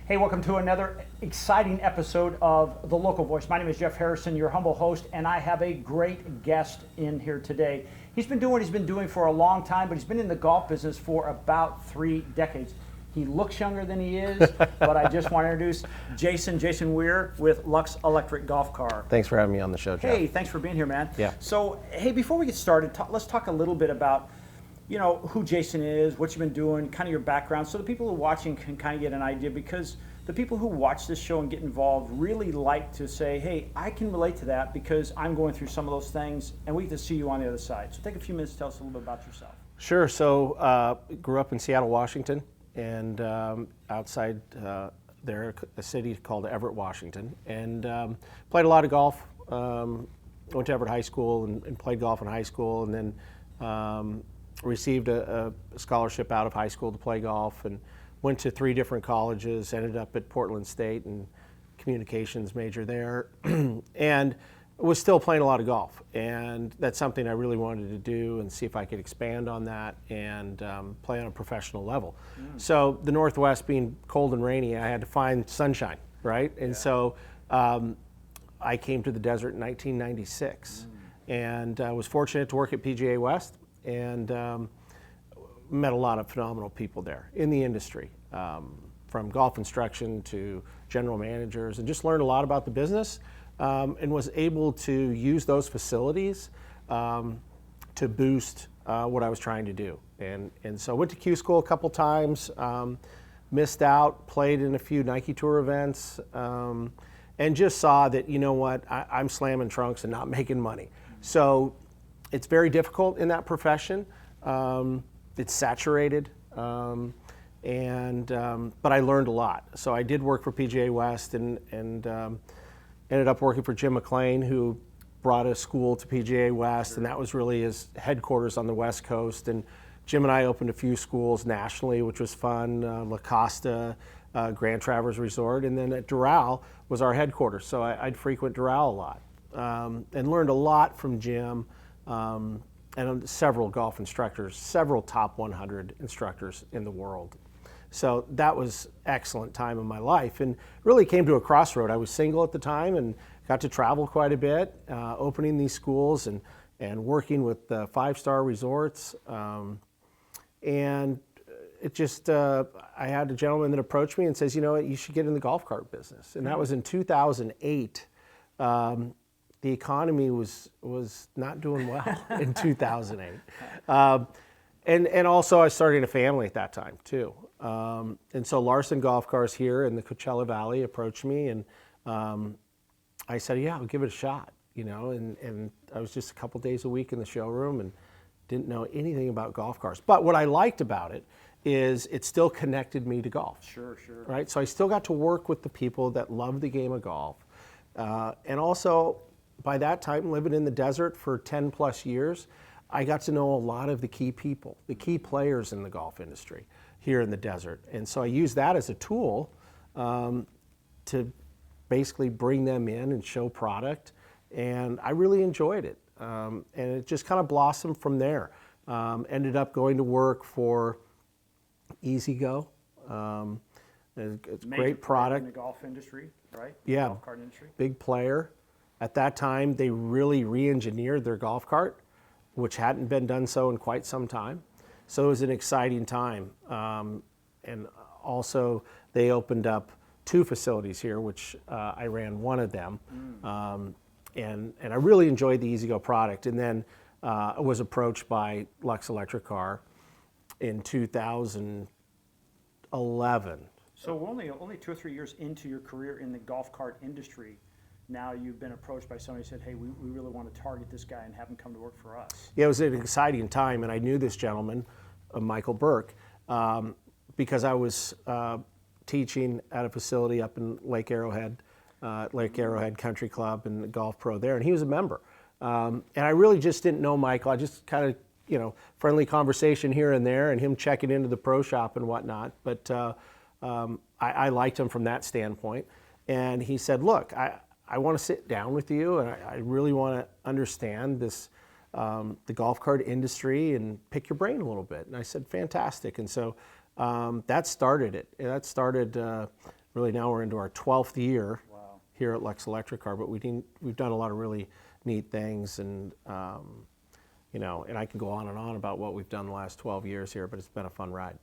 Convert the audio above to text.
Hey, welcome to another exciting episode of The Local Voice. My name is Jeff Harrison, your humble host, and I have a great guest in here today. He's been doing what he's been doing for a long time, but he's been in the golf business for about 3 decades. He looks younger than he is, but I just want to introduce Jason Weir with LUXE ELECTRIC GOLF CAR. Thanks for having me on the show, Jeff. Hey, thanks for being here, man. Yeah. So, hey, before we get started, let's talk a little bit about who Jason is, what you've been doing, kind of your background, so the people who are watching can kind of get an idea, because the people who watch this show and get involved really like to say, hey, I can relate to that because I'm going through some of those things, and we get to see you on the other side. So take a few minutes to tell us a little bit about yourself. Sure. So grew up in Seattle, Washington, and outside there, a city called Everett, Washington, and played a lot of golf. Went to Everett High School and played golf in high school, and then received a scholarship out of high school to play golf, and went to 3 different colleges, ended up at Portland State and communications major there, and was still playing a lot of golf. And that's something I really wanted to do and see if I could expand on that and play on a professional level. So the Northwest being cold and rainy, I had to find sunshine, right? And so I came to the desert in 1996 and was fortunate to work at PGA West and met a lot of phenomenal people there in the industry, from golf instruction to general managers, and just learned a lot about the business, and was able to use those facilities to boost what I was trying to do. And so went to Q School a couple times, missed out, played in a few Nike Tour events, and just saw that, you know what, I'm slamming trunks and not making money. So it's very difficult in that profession. It's saturated, but I learned a lot. So I did work for PGA West and ended up working for Jim McLean, who brought a school to PGA West, and that was really his headquarters on the West Coast. And Jim and I opened a few schools nationally, which was fun, La Costa, Grand Traverse Resort, and then at Doral was our headquarters. So I'd frequent Doral a lot, and learned a lot from Jim. And several golf instructors, several top 100 instructors in the world. So that was excellent time in my life, and really came to a crossroad. I was single at the time and got to travel quite a bit, opening these schools and working with 5-star resorts. And it just, I had a gentleman that approached me and says, you know what, you should get in the golf cart business. And that was in 2008. The economy was not doing well in 2008. And also I started a family at that time too. And so Larson Golf Cars here in the Coachella Valley approached me, and I said, yeah, I'll give it a shot, and I was just a couple days a week in the showroom and didn't know anything about golf cars. But what I liked about it is it still connected me to golf. Sure. Right? So I still got to work with the people that love the game of golf. And also, by that time, living in the desert for 10 plus years, I got to know a lot of the key people, the key players in the golf industry here in the desert. And so I used that as a tool to basically bring them in and show product. And I really enjoyed it. And it just kind of blossomed from there. Ended up going to work for E-Z-GO. It's a great product. In the golf industry, right? Yeah. Golf cart industry. Big player. At that time, they really re-engineered their golf cart, which hadn't been done so in quite some time. So it was an exciting time. And also, they opened up 2 facilities here, which I ran one of them. And I really enjoyed the E-Z-GO product. And then I was approached by LUXE ELECTRIC CAR in 2011. So we're only 2 or 3 years into your career in the golf cart industry. Now you've been approached by somebody who said, hey, we really want to target this guy and have him come to work for us. Yeah, it was an exciting time, and I knew this gentleman, Michael Burke, because I was teaching at a facility up in Lake Arrowhead Country Club and the Golf Pro there, and he was a member. And I really just didn't know Michael. I just kind of, friendly conversation here and there, and him checking into the pro shop and whatnot. But I liked him from that standpoint. And he said, look, I want to sit down with you, and I really want to understand this, the golf cart industry, and pick your brain a little bit. And I said, fantastic. And so that started it. That started really now we're into our 12th year Wow. here at LUXE Electric Car, but we've done a lot of really neat things, and you know, and I can go on and on about what we've done the last 12 years here, but it's been a fun ride.